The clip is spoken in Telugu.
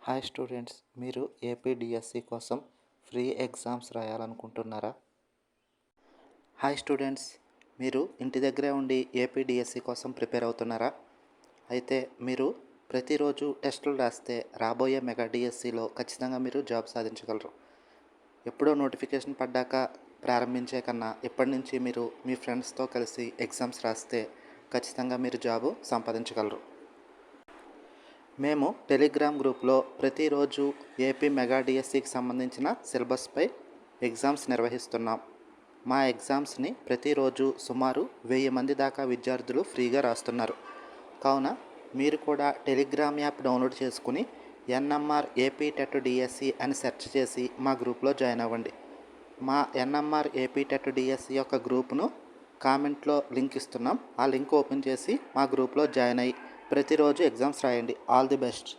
హాయ్ స్టూడెంట్స్, మీరు ఏపీడిఎస్సి కోసం ఫ్రీ ఎగ్జామ్స్ రాయాలనుకుంటున్నారా? హాయ్ స్టూడెంట్స్, మీరు ఇంటి దగ్గరే ఉండి ఏపీడిఎస్సి కోసం ప్రిపేర్ అవుతున్నారా? అయితే మీరు ప్రతిరోజు టెస్టులు రాస్తే రాబోయే మెగా డిఎస్సిలో ఖచ్చితంగా మీరు జాబ్ సాధించగలరు. ఎప్పుడో నోటిఫికేషన్ పడ్డాక ప్రారంభించే కన్నా ఇప్పటి నుంచి మీరు మీ ఫ్రెండ్స్తో కలిసి ఎగ్జామ్స్ రాస్తే ఖచ్చితంగా మీరు జాబు సంపాదించగలరు. మేము టెలిగ్రామ్ గ్రూప్లో ప్రతిరోజు ఏపీ మెగా డిఎస్సికి సంబంధించిన సిలబస్పై ఎగ్జామ్స్ నిర్వహిస్తున్నాం. మా ఎగ్జామ్స్ని ప్రతిరోజు సుమారు 1000 మంది దాకా విద్యార్థులు ఫ్రీగా రాస్తున్నారు. కావున మీరు కూడా టెలిగ్రామ్ యాప్ డౌన్లోడ్ చేసుకుని ఎన్ఎంఆర్ ఏపీ టెట్ డిఎస్సి అని సెర్చ్ చేసి మా గ్రూప్లో జాయిన్ అవ్వండి. మా ఎన్ఎంఆర్ ఏపీ టెట్ డిఎస్సి యొక్క గ్రూప్ను కామెంట్లో లింక్ ఇస్తున్నాం. ఆ లింక్ ఓపెన్ చేసి మా గ్రూప్లో జాయిన్ అయ్యి ప్రతిరోజు ఎగ్జామ్స్ రాయండి. All the best.